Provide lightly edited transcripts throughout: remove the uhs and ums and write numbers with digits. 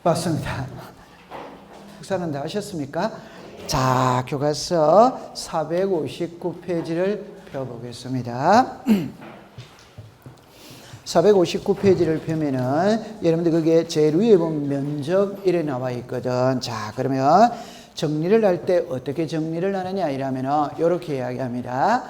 맞습니다. 묵상은 다 하셨습니까? 자, 교과서 459페이지를 펴보겠습니다. 459페이지를 펴면은 여러분들 그게 제일 위에 보면 면적 이래 나와 있거든. 자, 그러면 정리를 할 때 어떻게 정리를 하느냐 이러면은 이렇게 이야기합니다.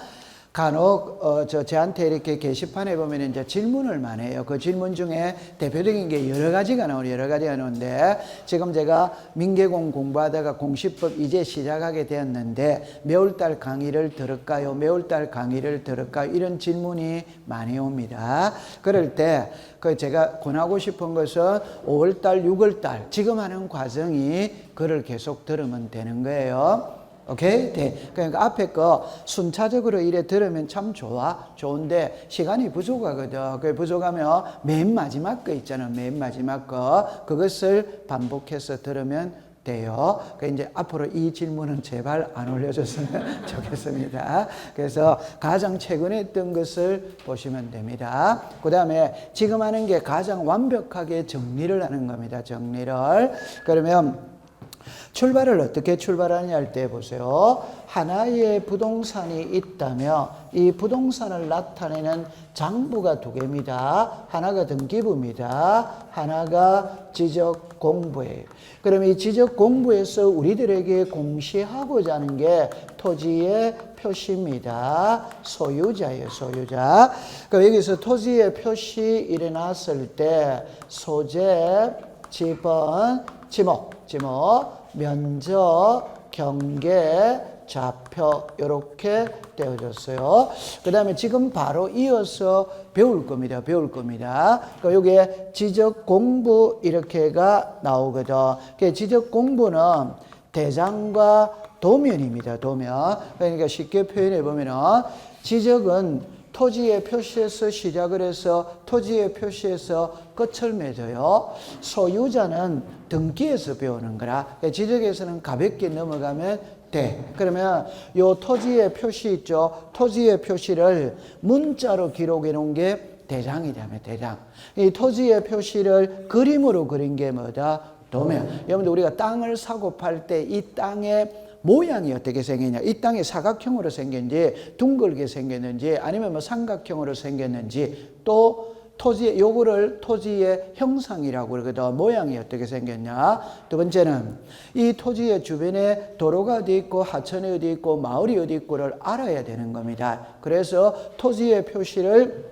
간혹 저한테 이렇게 게시판에 보면 이제 질문을 많이 해요. 그 질문 중에 대표적인 게 여러 가지가 나오는데 지금 제가 민계공 공부하다가 공시법 이제 시작하게 되었는데 매월달 강의를 들을까요? 매월달 강의를 들을까요? 이런 질문이 많이 옵니다. 그럴 때 제가 권하고 싶은 것은 5월달, 6월달 지금 하는 과정이 그걸 계속 들으면 되는 거예요. 오케이? 네. 그러니까 앞에 거 순차적으로 이래 들으면 참 좋은데 시간이 부족하거든. 그 부족하면 맨 마지막 거 있잖아. 맨 마지막 거. 그것을 반복해서 들으면 돼요. 그 이제 앞으로 이 질문은 제발 안 올려줬으면 좋겠습니다. 그래서 가장 최근에 했던 것을 보시면 됩니다. 그 다음에 지금 하는 게 가장 완벽하게 정리를 하는 겁니다. 정리를. 그러면 출발을 어떻게 출발하느냐 할 때 보세요. 하나의 부동산이 있다면 이 부동산을 나타내는 장부가 두 개입니다. 하나가 등기부입니다. 하나가 지적공부예요. 그러면 이 지적공부에서 우리들에게 공시하고자 하는 게 토지의 표시입니다. 소유자예요. 소유자. 그러니까 여기서 토지의 표시 일어났을 때 소재, 지번, 지목, 면적, 경계, 좌표 이렇게 떼어졌어요. 그 다음에 지금 바로 이어서 배울 겁니다. 그러니까 여기에 지적공부 이렇게가 나오거든. 지적공부는 대장과 도면입니다. 도면. 그러니까 쉽게 표현해 보면은 지적은 토지의 표시에서 시작을 해서 토지의 표시에서 끝을 맺어요. 소유자는 등기에서 배우는 거라. 지적에서는 가볍게 넘어가면 돼. 그러면 요 토지의 표시 있죠. 토지의 표시를 문자로 기록해 놓은 게 대장이라면 대장. 이 토지의 표시를 그림으로 그린 게 뭐다? 도면. 여러분들 우리가 땅을 사고 팔 때 이 땅의 모양이 어떻게 생겼냐? 이 땅이 사각형으로 생겼는지 둥글게 생겼는지 아니면 뭐 삼각형으로 생겼는지 또 토지의 요거를 토지의 형상이라고 그러거든. 모양이 어떻게 생겼냐? 두 번째는 이 토지의 주변에 도로가 어디 있고 하천이 어디 있고 마을이 어디 있고를 알아야 되는 겁니다. 그래서 토지의 표시를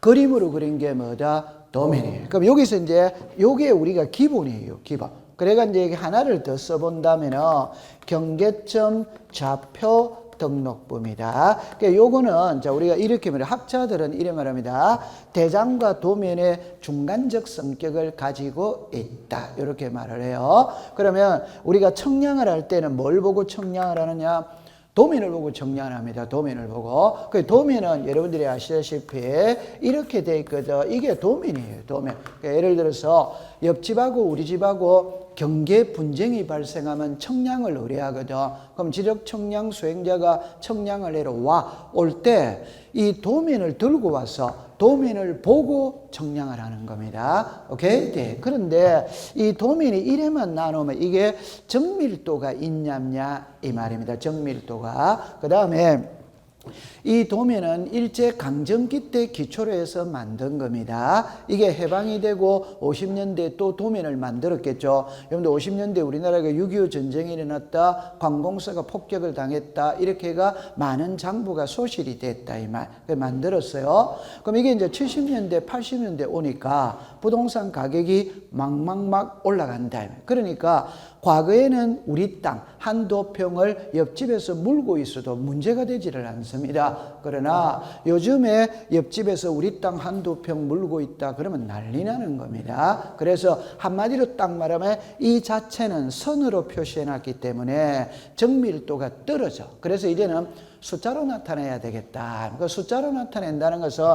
그림으로 그린 게 뭐다? 도면이에요. 그럼 여기서 이제 요게 우리가 기본이에요. 기본. 그래가 이제 하나를 더 써본다면은 경계점 좌표 등록부입니다. 그러니까 요거는 자 우리가 이렇게 말해 학자들은 이래 말합니다. 대장과 도면의 중간적 성격을 가지고 있다. 이렇게 말을 해요. 그러면 우리가 청량을 할 때는 뭘 보고 청량을 하느냐? 도면을 보고 청량을 합니다. 도면을 보고. 그 도면은 여러분들이 아시다시피 이렇게 돼 있거든. 이게 도면이에요. 도면. 그러니까 예를 들어서 옆집하고 우리 집하고 경계 분쟁이 발생하면 청량을 의뢰하거든. 그럼 지적 청량 수행자가 청량을 해러 올 때 이 도면을 들고 와서 도면을 보고 청량을 하는 겁니다. 오케이? 네. 그런데 이 도면이 이래만 나누면 이게 정밀도가 있냐냐 이 말입니다. 정밀도가. 그 다음에 이 도면은 일제강점기 때 기초로 해서 만든 겁니다. 이게 해방이 되고 50년대에 또 도면을 만들었겠죠. 여러분들 50년대 우리나라가 6.25 전쟁이 일어났다. 관공서가 폭격을 당했다. 이렇게가 많은 장부가 소실이 됐다. 이 말. 만들었어요. 그럼 이게 이제 70년대, 80년대 오니까 부동산 가격이 막 올라간다. 그러니까 과거에는 우리 땅 한두 평을 옆집에서 물고 있어도 문제가 되지를 않습니다. 그러나 요즘에 옆집에서 우리 땅 한두 평 물고 있다 그러면 난리 나는 겁니다. 그래서 한마디로 딱 말하면 이 자체는 선으로 표시해 놨기 때문에 정밀도가 떨어져. 그래서 이제는 숫자로 나타내야 되겠다. 그 숫자로 나타낸다는 것은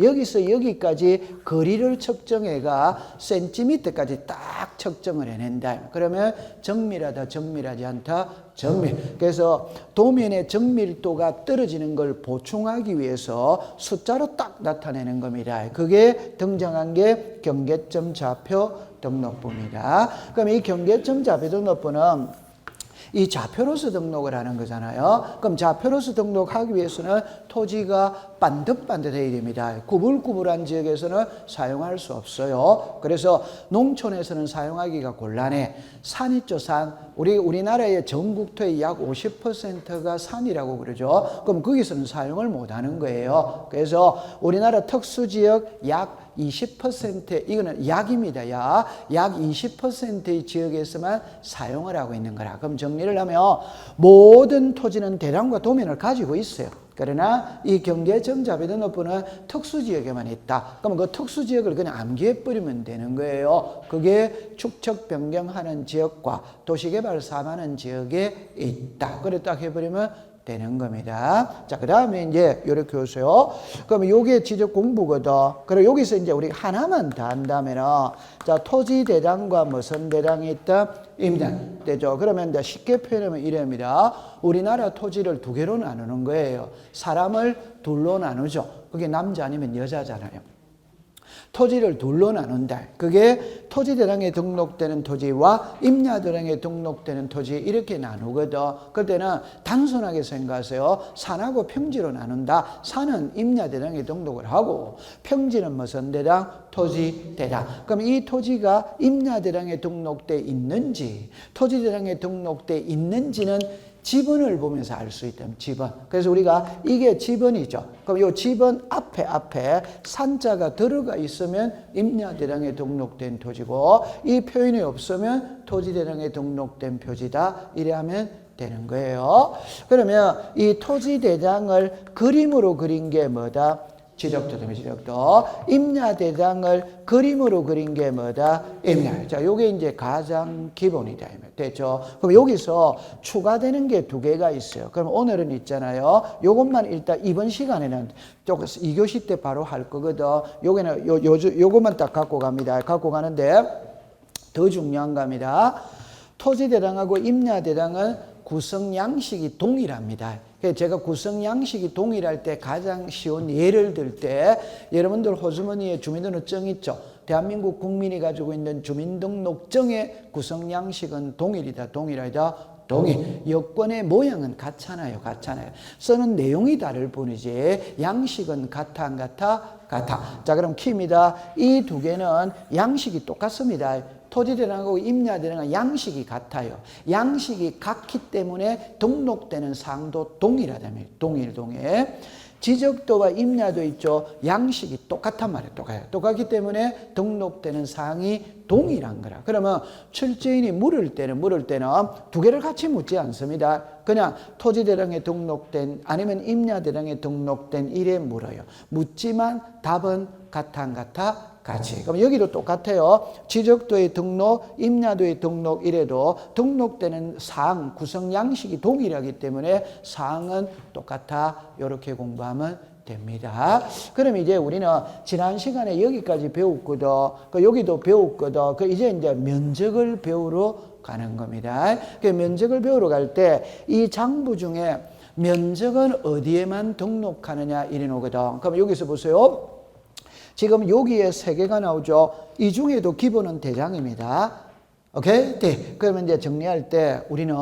여기서 여기까지 거리를 측정해가 센티미터까지 딱 측정을 해낸다. 그러면 정밀하다, 정밀하지 않다, 정밀. 그래서 도면의 정밀도가 떨어지는 걸 보충하기 위해서 숫자로 딱 나타내는 겁니다. 그게 등장한 게 경계점 좌표 등록부입니다. 그럼 이 경계점 자표 등록부는 이 좌표로서 등록을 하는 거잖아요. 그럼 좌표로서 등록하기 위해서는 토지가 반듯반듯해야 됩니다. 구불구불한 지역에서는 사용할 수 없어요. 그래서 농촌에서는 사용하기가 곤란해. 산 있죠, 산. 우리나라의 전국토의 약 50%가 산이라고 그러죠. 그럼 거기서는 사용을 못 하는 거예요. 그래서 우리나라 특수지역 약 20% 이거는 약입니다. 약 20%의 지역에서만 사용을 하고 있는 거라. 그럼 정리를 하면 모든 토지는 대량과 도면을 가지고 있어요. 그러나 이 경계점 자표 등록부는 특수지역에만 있다. 그럼 그 특수지역을 그냥 암기해버리면 되는 거예요. 그게 축척 변경하는 지역과 도시개발 사업하는 지역에 있다. 그래 딱 해버리면 되는 겁니다. 자, 그 다음에 이제 이렇게 오세요. 그럼 요게 지적 공부거든. 그리고 여기서 이제 우리 하나만 더 한다면은, 자, 토지 대장과 무슨 대장이 있다? 임장. 되죠. 그러면 이제 쉽게 표현하면 이랍니다. 우리나라 토지를 두 개로 나누는 거예요. 사람을 둘로 나누죠. 그게 남자 아니면 여자잖아요. 토지를 둘로 나눈다. 그게 토지대장에 등록되는 토지와 임야대장에 등록되는 토지 이렇게 나누거든. 그때는 단순하게 생각하세요. 산하고 평지로 나눈다. 산은 임야대장에 등록을 하고 평지는 무슨 대장? 토지대장. 그럼 이 토지가 임야대장에 등록돼 있는지 토지대장에 등록돼 있는지는 지번을 보면서 알 수 있다면 지번. 그래서 우리가 이게 지번이죠. 그럼 이 지번 앞에 산자가 들어가 있으면 임야대장에 등록된 토지고 이 표현이 없으면 토지대장에 등록된 표지다. 이래 하면 되는 거예요. 그러면 이 토지대장을 그림으로 그린 게 뭐다? 지적도 되면 지적도. 임야대장을 그림으로 그린 게 뭐다? 임야. 자, 요게 이제 가장 기본이다. 됐죠? 그럼 여기서 추가되는 게 두 개가 있어요. 그럼 오늘은 있잖아요. 요것만 일단 이번 시간에는 조금 2교시 때 바로 할 거거든. 요게는 요것만 딱 갖고 갑니다. 갖고 가는데 더 중요한 겁니다. 토지대장하고 임야대장은 구성 양식이 동일합니다. 제가 구성 양식이 동일할 때 가장 쉬운 예를 들 때 여러분들 호주머니에 주민등록증 있죠? 대한민국 국민이 가지고 있는 주민등록증의 구성 양식은 동일이다. 동일. 여권의 모양은 같잖아요. 쓰는 내용이 다를 뿐이지 양식은 같아 안 같아? 같아. 자, 그럼 키입니다. 이 두 개는 양식이 똑같습니다. 토지대장하고 임야대장은 양식이 같아요. 양식이 같기 때문에 등록되는 사항도 동일하다며. 동일. 지적도와 임야도 있죠. 양식이 똑같단 말이에요. 똑같기 때문에 등록되는 사항이 동일한 거라. 그러면 출제인이 물을 때는 두 개를 같이 묻지 않습니다. 그냥 토지대장에 등록된 아니면 임야대장에 등록된 이래 물어요. 묻지만 답은 같아 안 같아? 같이. 그럼 여기도 똑같아요. 지적도의 등록, 임야도의 등록 이래도 등록되는 사항, 구성 양식이 동일하기 때문에 사항은 똑같아. 이렇게 공부하면 됩니다. 그럼 이제 우리는 지난 시간에 여기까지 배웠거든. 여기도 배웠거든. 이제 면적을 배우러 가는 겁니다. 그 면적을 배우러 갈 때 이 장부 중에 면적은 어디에만 등록하느냐 이래 놓거든. 그럼 여기서 보세요. 지금 여기에 세 개가 나오죠. 이 중에도 기본은 대장입니다. 오케이? 네. 그러면 이제 정리할 때 우리는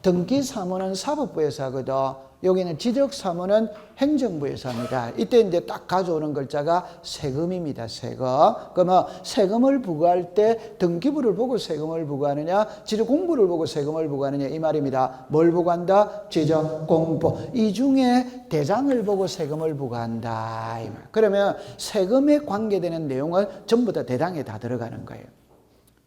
등기 사무는 사법부에서 하거든. 여기는 지적 사무는 행정부에서 합니다. 이때 이제 딱 가져오는 글자가 세금입니다. 세금. 그러면 세금을 부과할 때 등기부를 보고 세금을 부과하느냐, 지적 공부를 보고 세금을 부과하느냐 이 말입니다. 뭘 부과한다? 지적 공부. 이 중에 대장을 보고 세금을 부과한다. 이 말. 그러면 세금에 관계되는 내용은 전부 다 대장에 다 들어가는 거예요.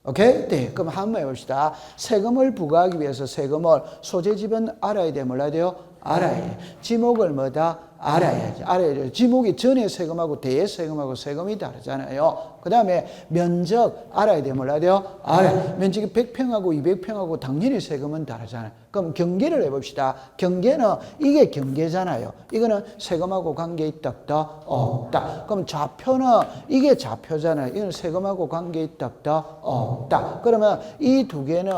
오케이? 네. 그럼 한번 해봅시다. 세금을 부과하기 위해서 세금을 소재집은 알아야 돼. 몰라야 돼요? 알아야 돼. 지목을 뭐다? 알아야죠. 지목이 전에 세금하고 뒤에 세금하고 세금이 다르잖아요. 그 다음에 면적 알아야 돼. 몰라야 돼요? 알아야. 면적이 100평하고 200평하고 당연히 세금은 다르잖아요. 그럼 경계를 해봅시다. 경계는 이게 경계잖아요. 이거는 세금하고 관계 있다 없다. 그럼 좌표는 이게 좌표잖아요. 이거는 세금하고 관계 있다 없다. 그러면 이 두 개는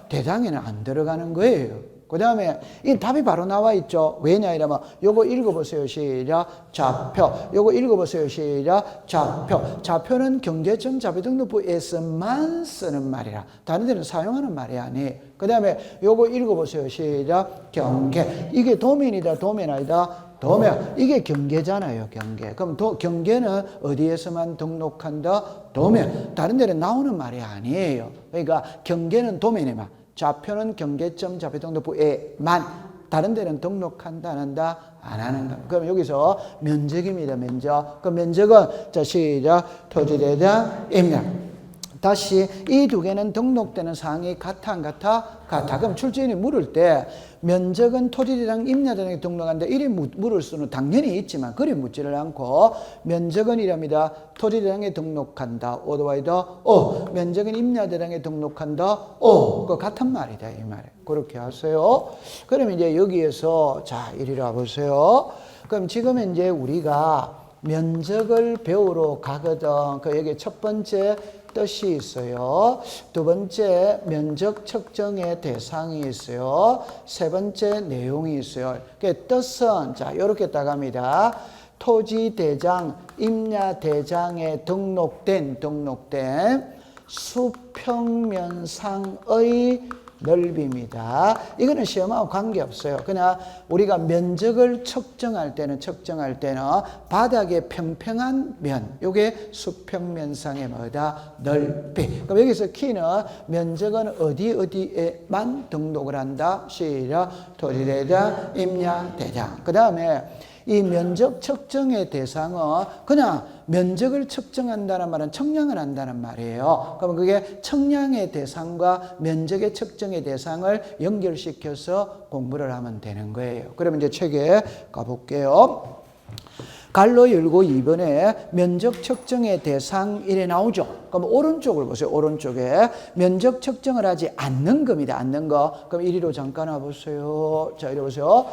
대장에는 안 들어가는 거예요. 그 다음에 이 답이 바로 나와 있죠. 왜냐 이러면 요거 읽어보세요. 시작. 좌표. 요거 읽어보세요. 시작. 좌표. 좌표는 경계점 자료등록부에서만 쓰는 말이라. 다른 데는 사용하는 말이 아니에요. 그 다음에 요거 읽어보세요. 시작. 경계. 이게 도면이다. 도면 아니다. 도면. 이게 경계잖아요. 경계. 그럼 경계는 어디에서만 등록한다? 도면. 다른 데는 나오는 말이 아니에요. 그러니까 경계는 도면에만. 좌표는 경계점 자료등록부에만. 다른 데는 등록한다, 안 한다? 안 하는 거. 그럼 여기서 면적입니다. 면적. 그 면적은 자 시작. 토지대장입니다. 다시 이 두 개는 등록되는 사항이 같아 안 같아? 같아. 그럼 출제인이 물을 때 면적은 토지대장 임야대장에 등록한다. 이리 물을 수는 당연히 있지만 그리 묻지를 않고 면적은 이랍니다. 토지대장에 등록한다. 오더와이더 면적은 임야대장에 등록한다. 그 같은 말이다. 이 말에. 그렇게 하세요. 그럼 이제 여기에서 자 이리 와보세요. 그럼 지금 이제 우리가 면적을 배우러 가거든. 그 여기 첫 번째 뜻이 있어요. 두 번째 면적 측정의 대상이 있어요. 세 번째 내용이 있어요. 그 뜻은 자 이렇게 따갑니다. 토지대장, 임야대장에 등록된 수평면상의 넓이입니다. 이거는 시험하고 관계없어요. 그냥 우리가 면적을 측정할 때는 바닥의 평평한 면, 요게 수평면상의 뭐다? 넓이. 그럼 여기서 키는 면적은 어디에만 등록을 한다? 시작. 토지대장, 임야대장. 그 다음에 이 면적 측정의 대상은 그냥 면적을 측정한다는 말은 청량을 한다는 말이에요. 그러면 그게 청량의 대상과 면적의 측정의 대상을 연결시켜서 공부를 하면 되는 거예요. 그러면 이제 책에 가볼게요. 갈로 열고 2번에 면적 측정의 대상 이래 나오죠. 그럼 오른쪽을 보세요. 오른쪽에 면적 측정을 하지 않는 겁니다. 않는 거. 그럼 이리로 잠깐 와보세요. 자, 이리 보세요.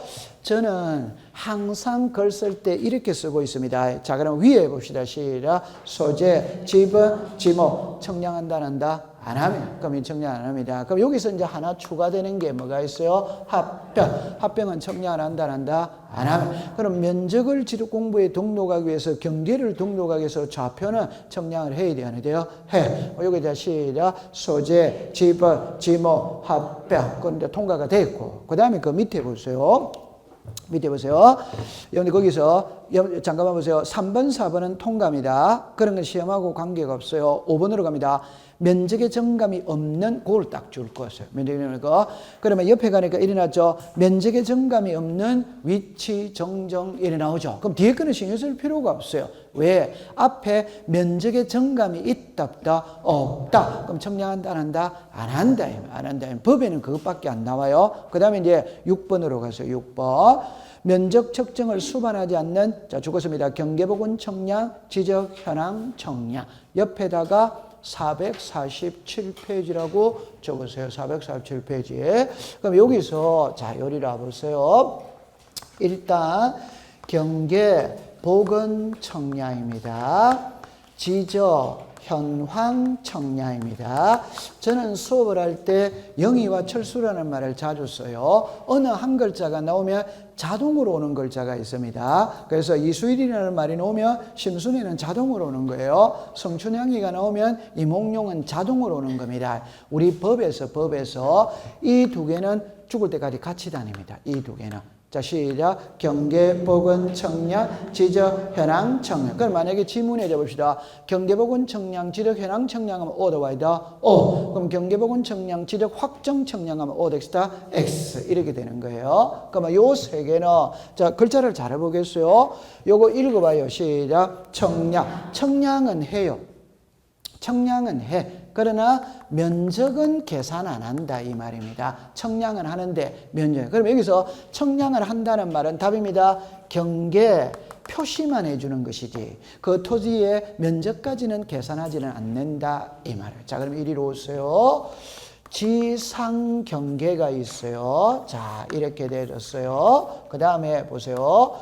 저는 항상 글 쓸 때 이렇게 쓰고 있습니다. 자, 그럼 위에 봅시다. 시작. 소재, 지분, 지목. 청량한다, 안 한다? 안 하면. 그럼 이 청량 안 합니다. 그럼 여기서 이제 하나 추가되는 게 뭐가 있어요? 합병. 합병은 청량 안 한다, 안 한다? 안 하면. 그럼 면적을 지적 공부에 등록하기 위해서 경계를 등록하기 위해서 좌표는 청량을 해야 돼요? 안 해야 돼요? 해. 여기다 시작. 소재, 지분, 지목, 합병. 그런데 통과가 됐고. 그 다음에 그 밑에 보세요. 밑에 보세요. 여러분들 거기서 잠깐만 보세요. 3번, 4번은 통과입니다. 그런 건 시험하고 관계가 없어요. 5번으로 갑니다. 면적의 정감이 없는 그걸 딱 줄 것이에요. 면적이 없는 거. 그러면 옆에 가니까 이래 나왔죠. 면적의 정감이 없는 위치, 정정 이래 나오죠. 그럼 뒤에 거는 신경 쓸 필요가 없어요. 왜? 앞에 면적의 정감이 있다 없다? 없다. 그럼 청량한다 안 한다? 안 한다. 안 한다. 법에는 그것밖에 안 나와요. 그 다음에 이제 6번으로 가세요. 6번. 면적 측정을 수반하지 않는 자 죽었습니다. 경계복원 청량, 지적 현황 청량. 옆에다가 447페이지라고 적으세요. 447페이지에. 그럼 여기서 자 요리라 보세요. 일단 경계 복원 청량입니다. 지적 현황 청량입니다. 저는 수업을 할 때 영희와 철수라는 말을 자주 써요. 어느 한 글자가 나오면 자동으로 오는 글자가 있습니다. 그래서 이수일이라는 말이 나오면 심순이는 자동으로 오는 거예요. 성춘향이가 나오면 이몽룡은 자동으로 오는 겁니다. 우리 법에서 이 두 개는 죽을 때까지 같이 다닙니다. 이 두 개는. 자, 시작. 경계, 복원, 청량, 지적, 현황, 청량. 그럼 만약에 지문에 적읍시다. 경계, 복원, 청량, 지적, 현황, 청량하면 O 더와이더 O. 그럼 경계, 복원, 청량, 지적, 확정, 청량하면 O 덱스타 X. 이렇게 되는 거예요. 그러면 요 세 개는 자, 글자를 잘 해보겠어요. 요거 읽어봐요. 시작. 청량. 청량은 해요. 청량은 해. 그러나 면적은 계산 안 한다 이 말입니다. 청량은 하는데 면적. 그럼 여기서 청량을 한다는 말은 답입니다. 경계 표시만 해주는 것이지 그 토지의 면적까지는 계산하지는 않는다 이 말이에요. 자, 그럼 이리로 오세요. 지상 경계가 있어요. 자, 이렇게 되어졌어요. 그 다음에 보세요.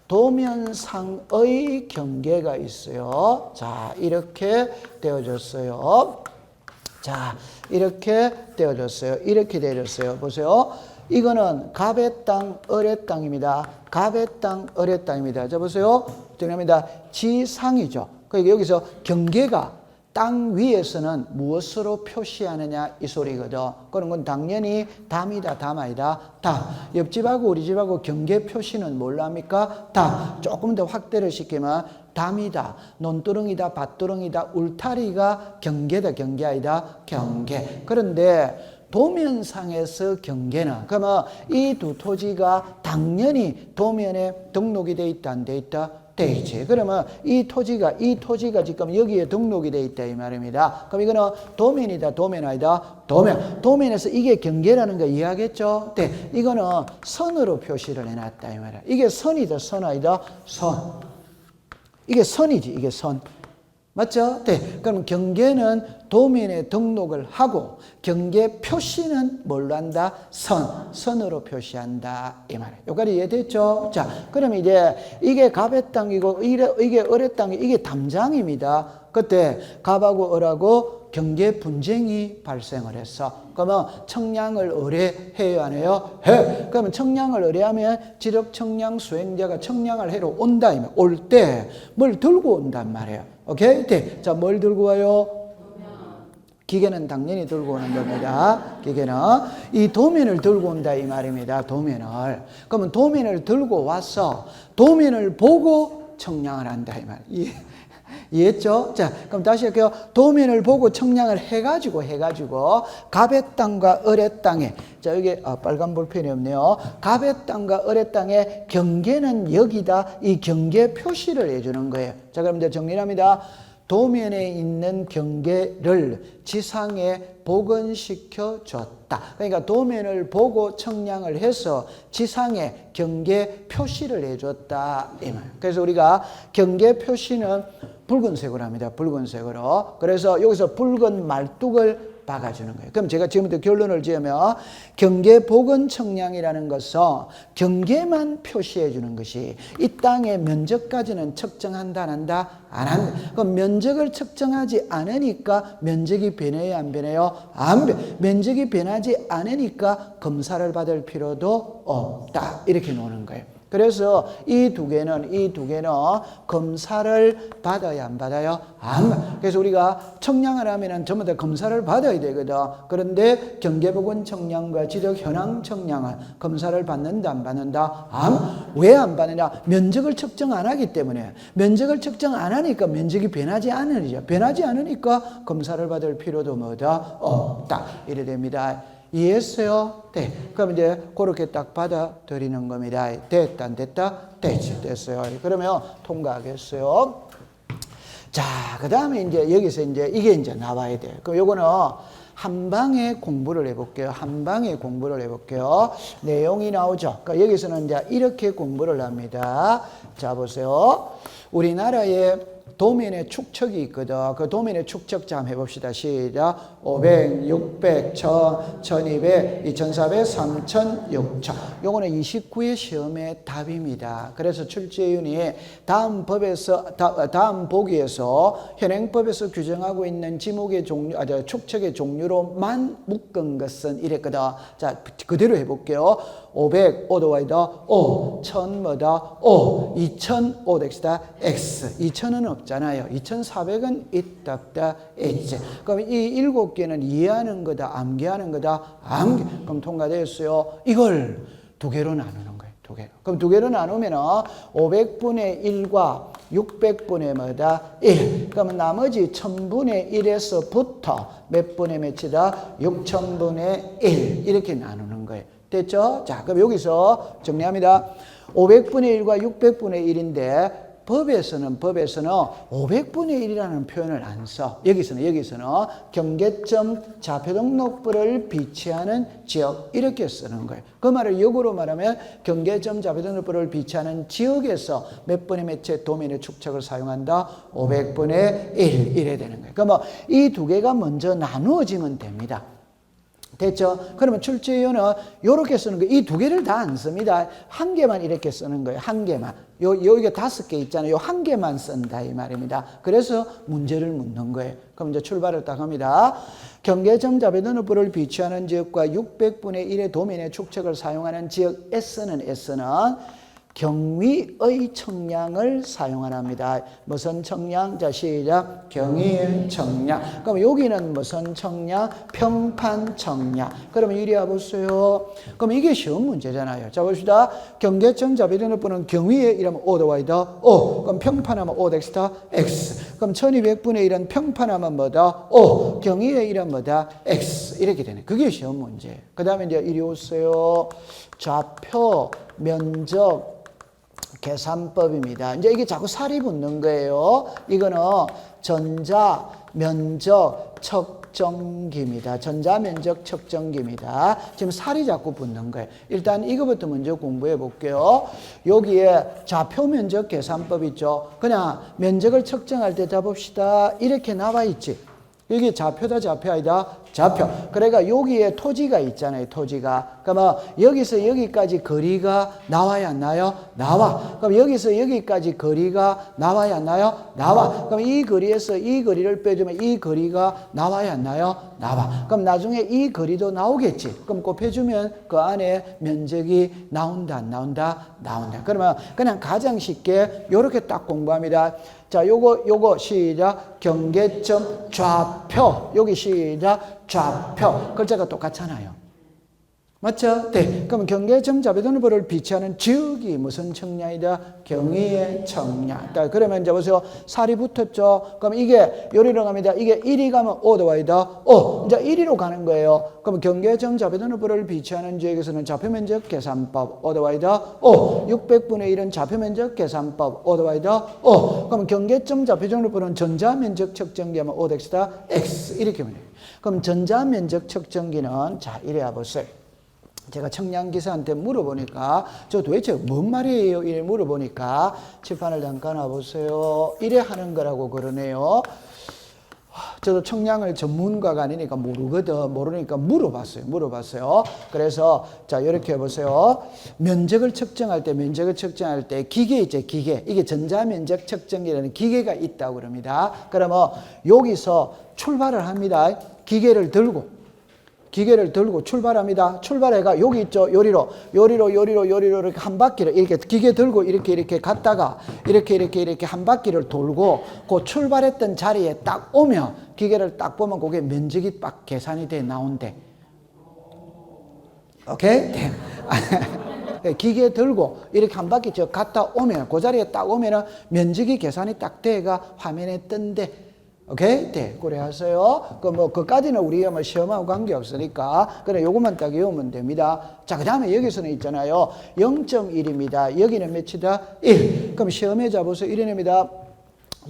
도면상의 경계가 있어요. 자, 이렇게 되어졌어요. 자, 이렇게 되어졌어요. 이렇게 되어졌어요. 보세요. 이거는 갑의 땅, 을의 땅입니다. 갑의 땅, 을의 땅입니다. 자, 보세요. 정리합니다. 지상이죠. 그러니까 여기서 경계가 땅 위에서는 무엇으로 표시하느냐 이 소리거든. 그런 건 당연히 담이다, 담 아니다. 담. 옆집하고 우리 집하고 경계 표시는 뭘로 합니까? 담. 조금 더 확대를 시키면 담이다, 논두렁이다, 밭두렁이다, 울타리가 경계다, 경계 아니다, 경계. 그런데 도면상에서 경계는, 그러면 이 두 토지가 당연히 도면에 등록이 돼 있다, 안 돼 있다? 돼 있지. 그러면 이 토지가 지금 여기에 등록이 돼 있다 이 말입니다. 그럼 이거는 도면이다, 도면 아니다? 도면. 도면에서 이게 경계라는 거 이해하겠죠? 네. 이거는 선으로 표시를 해놨다 이 말이야. 이게 선이다, 선 아니다? 선. 이게 선이지, 이게 선. 맞죠? 네. 그럼 경계는 도면에 등록을 하고 경계 표시는 뭘로 한다? 선. 선으로 표시한다. 이 말이에요. 여기까지 이해됐죠? 자, 그럼 이제 이게 갑의 땅이고 이게 을의 땅이 이게 담장입니다. 그때 갑하고 을하고 경계 분쟁이 발생을 했어. 그러면 청량을 의뢰해요, 안 해요? 해. 그러면 청량을 의뢰하면 지적 청량 수행자가 청량을 해로 온다. 올 때 뭘 들고 온단 말이에요. 오케이? 네. 자, 뭘 들고 와요? 기계는 당연히 들고 오는 겁니다. 기계는 이 도면을 들고 온다 이 말입니다. 도면을. 그러면 도면을 들고 와서 도면을 보고 청량을 한다 이 말. 이해했죠? 자, 그럼 다시 할게요. 도면을 보고 청량을 해가지고 갑의 땅과 을의 땅에, 자, 여기 빨간 볼펜이 없네요. 갑의 땅과 을의 땅에 경계는 여기다, 이 경계 표시를 해주는 거예요. 자, 그럼 이제 정리합니다. 도면에 있는 경계를 지상에 복원시켜 줬다. 그러니까 도면을 보고 청량을 해서 지상에 경계 표시를 해줬다. 이 말. 그래서 우리가 경계 표시는 붉은색으로 합니다. 붉은색으로. 그래서 여기서 붉은 말뚝을 박아주는 거예요. 그럼 제가 지금부터 결론을 지으면 경계 복원 청량이라는 것은 경계만 표시해 주는 것이 이 땅의 면적까지는 측정한다, 안 한다? 안 한다. 그럼 면적을 측정하지 않으니까 면적이 변해요, 안 변해요? 안 변해. 면적이 변하지 않으니까 검사를 받을 필요도 없다. 이렇게 놓는 거예요. 그래서 이 두 개는 검사를 받아야 안 받아요? 안 받아요. 그래서 우리가 청량을 하면은 전부 다 검사를 받아야 되거든. 그런데 경계복원 청량과 지적 현황 청량은 검사를 받는다, 안 받는다? 왜 안 받느냐? 면적을 측정 안 하기 때문에. 면적을 측정 안 하니까 면적이 변하지 않으니까. 변하지 않으니까 검사를 받을 필요도 뭐다? 없다. 이래 됩니다. 이해했어요? 네. 그럼 이제 그렇게 딱 받아들이는 겁니다. 됐다, 안 됐다? 됐지, 됐어요. 그러면 통과하겠어요. 자, 그 다음에 이제 여기서 이제 이게 이제 나와야 돼요. 그럼 요거는 한 방에 공부를 해볼게요. 한 방에 공부를 해볼게요. 내용이 나오죠. 그러니까 여기서는 이제 이렇게 공부를 합니다. 자, 보세요. 우리나라에 도면의 축척이 있거든. 그 도면의 축척 좀 해봅시다. 시작. 500, 600, 1000, 1200, 2400, 3000, 6000. 요거는 29회 시험의 답입니다. 그래서 출제윤이 다음 보기에서 현행법에서 규정하고 있는 지목의 종류, 축척의 종류로만 묶은 것은 이랬거든. 자, 그대로 해볼게요. 500, 5도 와이다, 5, 1000 뭐다, 5, 2000, 5 덱시다, X. 2000은 없잖아요. 2400은 있다, 없다, 있지. 그럼 이 7개는 이해하는 거다, 암기하는 거다, 암기. 그럼 통과됐어요. 이걸 두 개로 나누는 거예요. 두 개로. 그럼 두 개로 나누면은 500분의 1과 600분의 뭐다? 1. 그러면 나머지 1000분의 1에서부터 몇 분의 몇이다? 6000분의 1. 이렇게 나누는 거예요. 됐죠? 자, 그럼 여기서 정리합니다. 500분의 1과 600분의 1인데 법에서는 500분의 1이라는 표현을 안 써. 여기서는 경계점 좌표등록부를 비치하는 지역 이렇게 쓰는 거예요. 그 말을 역으로 말하면 경계점 좌표등록부를 비치하는 지역에서 몇 분의 몇의 도면의 축척을 사용한다? 500분의 1 이래 되는 거예요. 그러면 이 두 개가 먼저 나누어지면 됩니다. 됐죠? 그러면 출제위원은 이렇게 쓰는 거예요. 이 두 개를 다 안 씁니다. 한 개만 이렇게 쓰는 거예요. 한 개만. 여기가 5개 있잖아요. 요 한 개만 쓴다 이 말입니다. 그래서 문제를 묻는 거예요. 그럼 이제 출발을 딱 합니다. 경계점 자배도너부를 비추하는 지역과 600분의 1의 도면의 축척을 사용하는 지역 S는 경위의 청량을 사용하랍니다. 무슨 청량? 자, 시작. 경위의 청량. 그럼 여기는 무슨 청량? 평판 청량. 그러면 이리 와보세요. 그럼 이게 시험 문제잖아요. 자, 봅시다. 경계점 자배도너부는 경위에 이러면 O 더와이더 O. 그럼 평판하면 O 덱스타 X. 그럼 1200분의 1은 평판하면 뭐다? O. 경위에 이러면 뭐다? X. 이렇게 되네. 그게 시험 문제. 그 다음에 이제 이리 오세요. 좌표, 면적, 계산법입니다. 이제 이게 자꾸 살이 붙는 거예요. 이거는 전자, 면적, 척정기입니다. 전자, 면적, 척정기입니다. 지금 살이 자꾸 붙는 거예요. 일단 이거부터 먼저 공부해 볼게요. 여기에 좌표 면적 계산법 있죠. 그냥 면적을 측정할 때 잡읍시다. 이렇게 나와 있지. 이게 좌표다, 좌표 아니다? 좌표. 그러니까 여기에 토지가 있잖아요, 토지가. 그러면 여기서 여기까지 거리가 나와야 안 나요? 나와. 그럼 여기서 여기까지 거리가 나와야 안 나요? 나와. 그럼 이 거리에서 이 거리를 빼주면 이 거리가 나와야 안 나요? 나와. 그럼 나중에 이 거리도 나오겠지. 그럼 곱해주면 그 안에 면적이 나온다, 안 나온다? 나온다. 그러면 그냥 가장 쉽게 요렇게 딱 공부합니다. 자, 요거 시작. 경계점 좌표. 여기 시작. 좌표. 글자가 똑같잖아요. 맞죠? 네. 그럼 경계점 자배도너부를 비추하는 지역이 무슨 청량이다? 경위의 청량. 그러면 이제 보세요. 살이 붙었죠? 그럼 이게 요리로 갑니다. 이게 1이 가면 O 더와이다. O. 이제 1위로 가는 거예요. 그럼 경계점 자배도너부를 비추하는 지역에서는 좌표면적 계산법 O 더와이다. O. 600분의 1은 좌표면적 계산법 O 더와이다. O. 그럼 경계점 자배도너부는 전자면적 측정기하면 O 덱스다 X. 이렇게 하면 돼요. 그럼 전자면적 측정기는 자, 이래 와보세요. 제가 청량기사한테 물어보니까 저 도대체 뭔 말이에요? 이래 물어보니까 칠판을 잠깐 와보세요. 이래 하는 거라고 그러네요. 저도 청량을 전문가가 아니니까 모르니까 물어봤어요. 그래서 자, 이렇게 해보세요. 면적을 측정할 때 기계 있죠, 기계. 이게 전자면적 측정기라는 기계가 있다고 그럽니다. 그러면 여기서 출발을 합니다. 기계를 들고 출발합니다. 출발해가 여기 있죠. 요리로 이렇게 한 바퀴를 이렇게 기계 들고 이렇게 갔다가 이렇게 한 바퀴를 돌고 그 출발했던 자리에 딱 오면 기계를 딱 보면 그게 면적이 딱 계산이 돼 나온대. 오케이? 네. 기계 들고 이렇게 한 바퀴 갔다 오면 그 자리에 딱 오면은 면적이 계산이 딱 돼가 화면에 뜬대. 오케이? 네, 그래 하세요. 그까지는 우리가 시험하고 관계없으니까, 그래, 요것만 딱 외우면 됩니다. 자, 그 다음에 여기서는 있잖아요. 0.1입니다. 여기는 몇이다? 1. 그럼 시험에 잡아서 1입니다.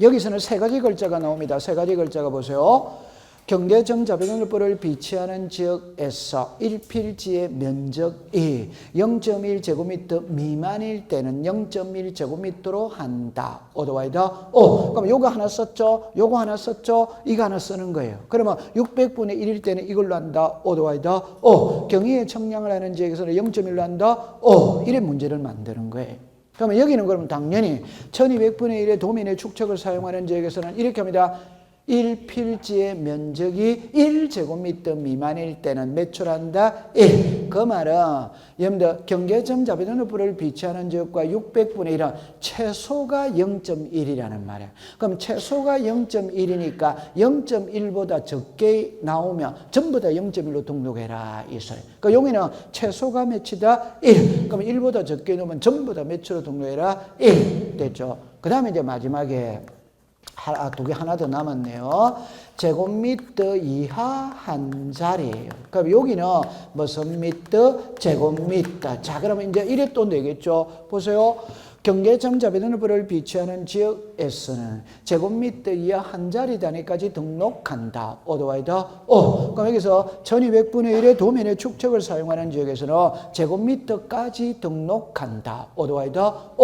여기서는 3가지 글자가 나옵니다. 3가지 글자가 보세요. 경계점 자배도너부를 비추하는 지역에서 1필지의 면적이 0.1제곱미터 미만일 때는 0.1제곱미터로 한다. 오더와이더 O. 그럼 요거 하나 썼죠? 요거 하나 썼죠? 이거 하나 쓰는 거예요. 그러면 600분의 1일 때는 이걸로 한다. 오더와이더 O. 경위의 청량을 하는 지역에서는 0.1로 한다. O. 이런 문제를 만드는 거예요. 그러면 여기는 그러면 당연히 1200분의 1의 도면의 축척을 사용하는 지역에서는 이렇게 합니다. 1필지의 면적이 1제곱미터 미만일 때는 몇 초로 한다? 1. 그 말은 여러분들 경계점 자배도너부를 비추하는 지역과 600분의 1은 최소가 0.1이라는 말이야. 그럼 최소가 0.1이니까 0.1보다 적게 나오면 전부 다 0.1로 등록해라 이 소리. 그러니까 여기는 최소가 몇이다? 1. 그럼 1보다 적게 나오면 전부 다 몇으로 등록해라? 1. 됐죠? 그 다음에 이제 마지막에 두 개 하나 더 남았네요. 제곱미터 이하 한 자리예요. 그럼 여기는 무슨 미터? 제곱미터. 자, 그러면 이제 이래 또 되겠죠. 보세요. 경계점 자비등록부를 비치하는 지역에서는 제곱미터 이하 한 자리 단위까지 등록한다. 어드와이더 그럼 여기서 1200분의 1의 도면의 축척을 사용하는 지역에서는 제곱미터까지 등록한다. 어드와이더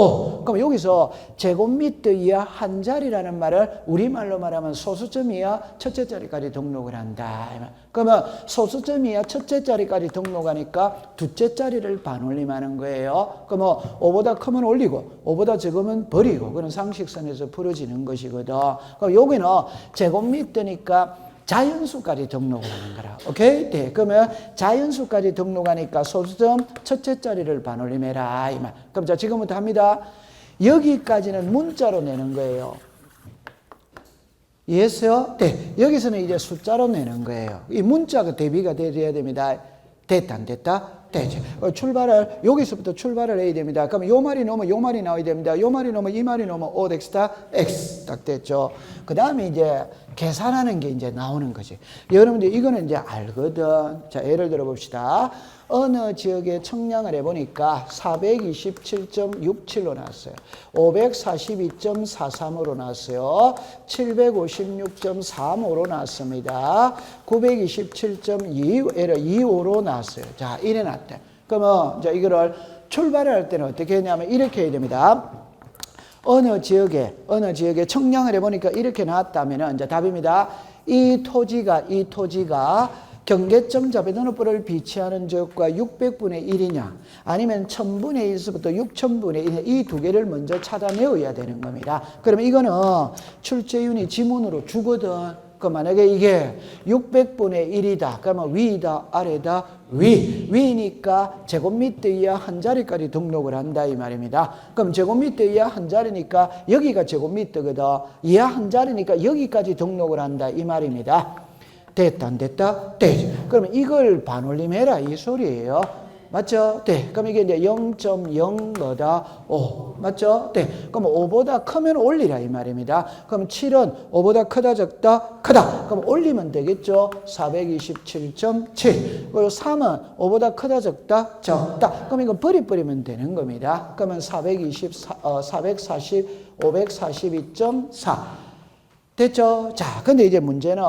그럼 여기서 제곱미터 이하 한 자리라는 말을 우리말로 말하면 소수점 이하 첫째 자리까지 등록을 한다. 그러면 소수점 이하 첫째 자리까지 등록하니까 둘째 자리를 반올림하는 거예요. 그러면 5보다 크면 올리고 5보다 적으면 버리고 그런 상식선에서 풀어지는 것이거든. 그럼 여기는 제곱미터니까 자연수까지 등록을 하는 거라. 오케이? 네. 그러면 자연수까지 등록하니까 소수점 첫째 자리를 반올림해라. 이 말. 그럼 자, 지금부터 합니다. 여기까지는 문자로 내는 거예요. 이해했어요? 네. 여기서는 이제 숫자로 내는 거예요. 이 문자가 대비가 돼야 됩니다. 됐다, 안 됐다? 되지. 출발을, 여기서부터 출발을 해야 됩니다. 그럼 요 말이 나오면 요 말이 나와야 됩니다. 요 말이 나오면 이 말이 나오면 O 덱스타 X 딱 됐죠. 그 다음에 이제 계산하는 게 이제 나오는 거지. 여러분들 이거는 이제 알거든. 자, 예를 들어 봅시다. 어느 지역에 청량을 해보니까 427.67로 나왔어요. 542.43으로 나왔어요. 756.35로 나왔습니다. 927.25로 나왔어요. 자, 이래 놨대. 그러면 이제 이거를 출발을 할 때는 어떻게 했냐면 이렇게 해야 됩니다. 어느 지역에 청량을 해보니까 이렇게 나왔다면 이제 답입니다. 이 토지가 경계점 자비등록부를 비치하는 지역과 600분의 1이냐 아니면 1000분의 1에서부터 6000분의 1이냐 이 두 개를 먼저 찾아내어야 되는 겁니다. 그러면 이거는 출제윤이 지문으로 주거든. 그 만약에 이게 600분의 1이다. 그러면 위다, 아래다, 위니까 제곱미터 이하 한 자리까지 등록을 한다 이 말입니다. 그럼 제곱미터 이하 한 자리니까 여기가 제곱미터거든. 이하 한 자리니까 여기까지 등록을 한다 이 말입니다. 됐다, 안 됐다? 되지. 그러면 이걸 반올림해라 이 소리예요. 맞죠? 네. 그럼 이게 이제 0.0 뭐다? 5. 맞죠? 네. 그럼 5보다 크면 올리라 이 말입니다. 그럼 7은 5보다 크다 적다? 크다. 그럼 올리면 되겠죠? 427.7. 그리고 3은 5보다 크다 적다? 적다. 그럼 이거 버리면 되는 겁니다. 그러면 542.4. 됐죠? 자, 근데 이제 문제는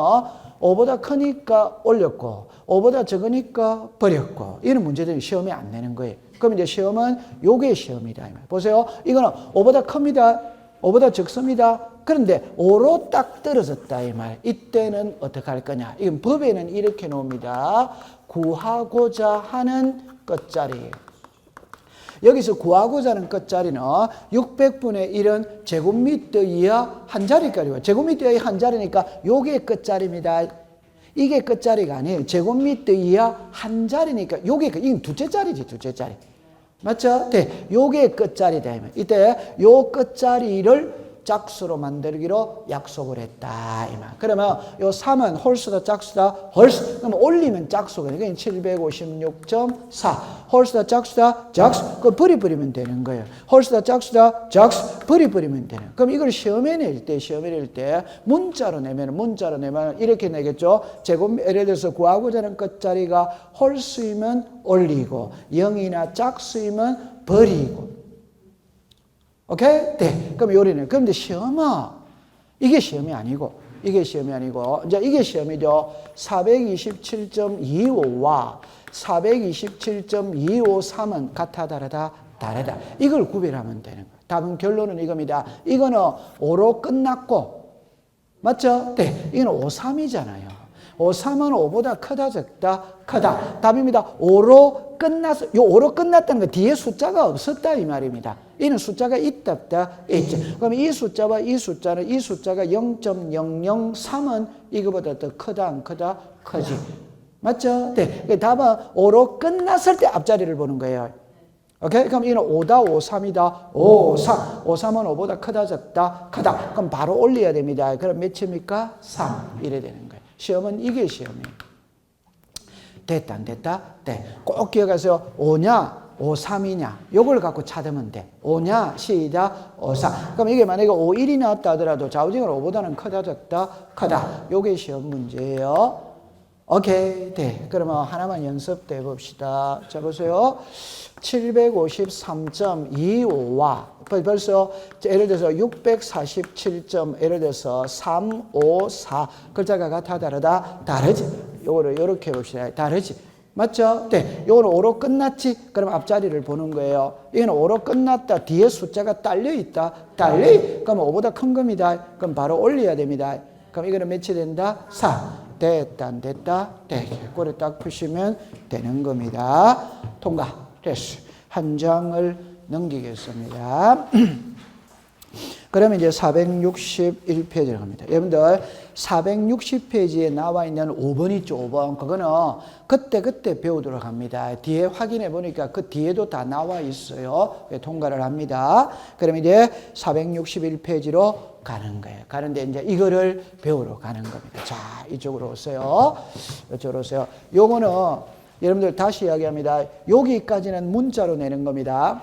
5보다 크니까 올렸고 5보다 적으니까 버렸고 이런 문제들이 시험에 안 내는 거예요. 그럼 이제 시험은 요게 시험이다. 보세요. 이거는 5보다 큽니다. 5보다 적습니다. 그런데 5로 딱 떨어졌다 이 말. 이때는 어떻게 할 거냐. 이건 법에는 이렇게 나옵니다. 구하고자 하는 끝자리. 여기서 구하고자 하는 끝자리는 600분의 1은 제곱미터 이하 한 자리까지고 제곱미터 이하 한 자리니까 요게 끝자리입니다. 이게 끝자리가 아니에요. 제곱미터 이하 한 자리니까 요게 이건 둘째 자리지, 둘째 자리. 맞죠? 네. 요게 끝자리다. 이때 요 끝자리를 짝수로 만들기로 약속을 했다. 이 말. 그러면 요 3은 홀수다, 짝수다, 홀수. 그러면 올리면 짝수가 되니까 756.4. 홀수다, 짝수다, 짝수. 그거 버리면 되는 거예요. 홀수다, 짝수다, 짝수. 버리면 되는. 그럼 이걸 시험에 낼 때 문자로 내면 이렇게 내겠죠. 예를 들어서 구하고자 하는 끝자리가 홀수이면 올리고 0이나 짝수이면 버리고. 오케이? 네. 그럼 요리는. 그런데 시험은 이게 시험이 아니고 이제 이게 시험이죠. 427.25와 427.253은 같아 다르다. 이걸 구별하면 되는 거예요. 답은 결론은 이겁니다. 이거는 5로 끝났고 맞죠? 네. 이거는 53이잖아요. 53은 5보다 크다 적다? 크다. 답입니다. 5로 끝났어. 요 5로 끝났다는 거 뒤에 숫자가 없었다 이 말입니다. 이는 숫자가 있다 없다? 있지. 그럼 이 숫자와 이 숫자가 0.003은 이거보다 더 크다 안 크다? 크지. 맞죠? 네. 답은 5로 끝났을 때 앞자리를 보는 거예요. 오케이? 그럼 이는 5다, 53이다. 53. 53은 5보다 크다 적다? 크다. 그럼 바로 올려야 됩니다. 그럼 몇입니까? 3. 이래 되는 거예요. 시험은 이게 시험이에요. 됐다, 안 됐다? 네. 꼭 기억하세요. 5냐, 53이냐. 요걸 갖고 찾으면 돼. 5냐, 시작, 53. 그럼 이게 만약에 51이 나왔다 하더라도 좌우징을 5보다는 크다, 적다, 크다. 요게 시험 문제예요. 오케이. 네. 그러면 하나만 연습해 봅시다. 자, 보세요. 753.25와 벌써 예를 들어서 647점 예를 들어서 354 글자가 같아 다르다? 다르지. 요거를 이렇게 해봅시다. 다르지. 맞죠? 네. 요거는 5로 끝났지? 그럼 앞자리를 보는 거예요. 이거는 5로 끝났다. 뒤에 숫자가 딸려 있다. 그럼 5보다 큰 겁니다. 그럼 바로 올려야 됩니다. 그럼 이거는 몇이 된다? 4. 됐다, 안 됐다? 네. 꼬리 딱 푸시면 되는 겁니다. 통과. 됐어. 한 장을 넘기겠습니다. 그러면 이제 461페이지로 갑니다. 여러분들 460페이지에 나와 있는 5번 있죠. 5번. 그거는 그때 배우도록 합니다. 뒤에 확인해 보니까 그 뒤에도 다 나와 있어요. 통과를 합니다. 그러면 이제 461페이지로 가는 거예요. 가는데 이제 이거를 배우러 가는 겁니다. 자, 이쪽으로 오세요. 이쪽으로 오세요. 요거는 여러분들 다시 이야기합니다. 여기까지는 문자로 내는 겁니다.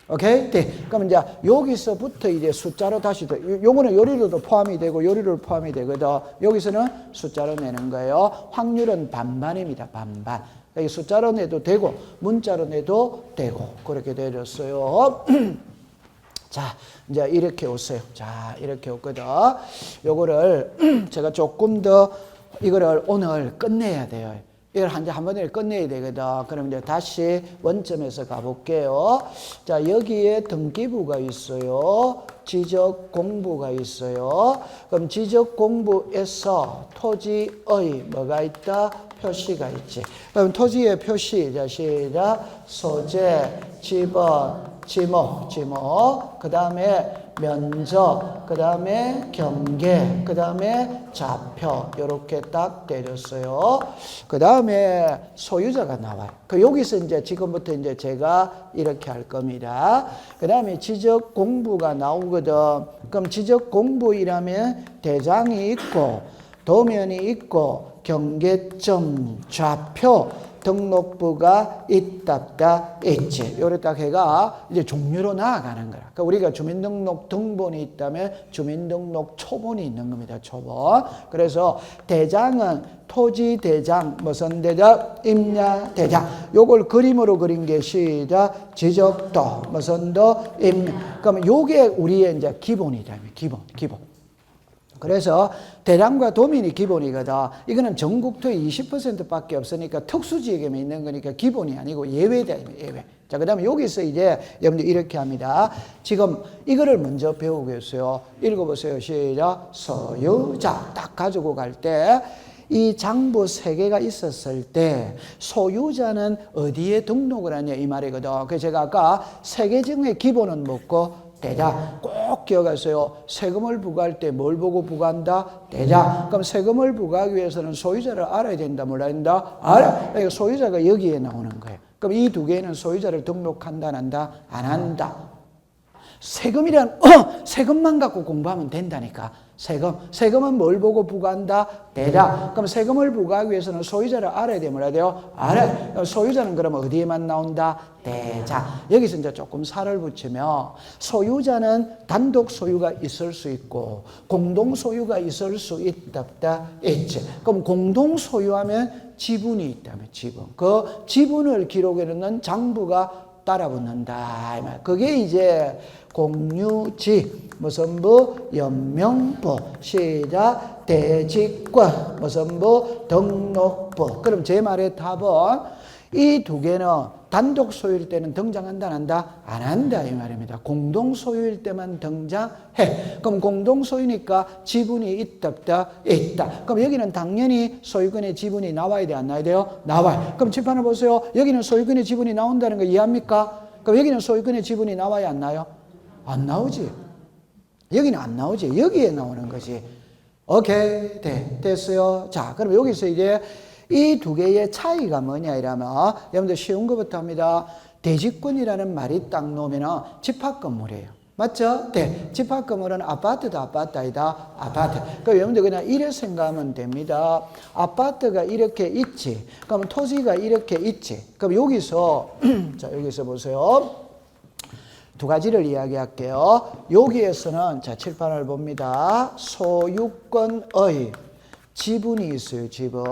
오케이? 네. 그럼 이제 여기서부터 이제 숫자로 다시 요거는 요리로도 포함이 되고 요리로 포함이 되거든. 여기서는 숫자로 내는 거예요. 확률은 반반입니다. 반반. 여기 숫자로 내도 되고 문자로 내도 되고 그렇게 되었어요. 자, 이제 이렇게 오세요. 자, 이렇게 오거든. 요거를 제가 조금 더 이거를 오늘 끝내야 돼요. 이걸 한 번에 끝내야 되거든. 그럼 이제 다시 원점에서 가볼게요. 자, 여기에 등기부가 있어요. 지적 공부가 있어요. 그럼 지적 공부에서 토지의 뭐가 있다? 표시가 있지. 그럼 토지의 표시, 자, 시작. 소재, 지번, 지목, 그 다음에 면적, 그 다음에 경계, 그 다음에 좌표 이렇게 딱 때렸어요. 그 다음에 소유자가 나와요. 여기서 이제 지금부터 이제 제가 이렇게 할 겁니다. 그 다음에 지적 공부가 나오거든. 그럼 지적 공부이라면 대장이 있고 도면이 있고 경계점, 좌표, 등록부가 있답다, 있지. 요래 딱 해가 이제 종류로 나아가는 거야. 그러니까 우리가 주민등록 등본이 있다면 주민등록 초본이 있는 겁니다. 초본. 그래서 대장은 토지 대장, 무슨 대장? 임야 대장. 요걸 그림으로 그린 게 시작. 지적도, 무슨 도? 임야. 그러면 요게 우리의 이제 기본이다. 기본. 그래서 대장과 도민이 기본이거든. 이거는 전국토의 20%밖에 없으니까 특수지역에만 있는 거니까 기본이 아니고 예외다. 예외. 자, 그 다음에 여기서 이제 여러분들 이렇게 합니다. 지금 이거를 먼저 배우겠어요. 읽어보세요. 시작. 소유자 딱 가지고 갈 때 이 장부 3개가 있었을 때 소유자는 어디에 등록을 하냐 이 말이거든. 그래서 제가 아까 3개 중에 기본은 뭐고? 대장. 꼭 기억하세요. 세금을 부과할 때 뭘 보고 부과한다? 대장. 그럼 세금을 부과하기 위해서는 소유자를 알아야 된다. 몰라야 된다? 알아. 그러니까 소유자가 여기에 나오는 거예요. 그럼 이 두 개는 소유자를 등록한다, 안 한다? 안 한다. 세금이란 세금만 갖고 공부하면 된다니까. 세금은 뭘 보고 부과한다? 대장. 그럼 세금을 부과하기 위해서는 소유자를 알아야 돼. 뭐라 돼요? 알아요. 소유자는 그러면 어디에만 나온다? 대장. 여기서 이제 조금 살을 붙이면 소유자는 단독 소유가 있을 수 있고 공동 소유가 있을 수 있다, 있지. 그럼 공동 소유하면 지분이 있다면 지분. 그 지분을 기록해 놓는 장부가 따라붙는다. 그게 이제 공유지, 무슨 부, 연명부, 시작, 대지권, 무슨 부, 등록부. 그럼 제 말의 답은 이 두 개는 단독 소유일 때는 등장한다, 안 한다? 안 한다 이 말입니다. 공동 소유일 때만 등장해. 그럼 공동 소유니까 지분이 있다, 있다. 그럼 여기는 당연히 소유권의 지분이 나와야 돼, 안 나와야 돼요? 나와요. 그럼 칠판을 보세요. 여기는 소유권의 지분이 나온다는 거 이해합니까? 그럼 여기는 소유권의 지분이 나와야 안 나요? 안 나오지. 여기는 안 나오지. 여기에 나오는 거지. 오케이. 됐어요. 자, 그럼 여기서 이제 이 두 개의 차이가 뭐냐 이러면 여러분들 쉬운 것부터 합니다. 대지권이라는 말이 딱 놓으면 집합 건물이에요. 맞죠? 네. 집합 건물은 아파트다, 아파트 아니다? 아파트. 그럼 여러분들 그냥 이래 생각하면 됩니다. 아파트가 이렇게 있지. 그럼 토지가 이렇게 있지. 그럼 여기서 자, 여기서 보세요. 두 가지를 이야기할게요. 여기에서는 자, 칠판을 봅니다. 소유권의 지분이 있어요. 지분.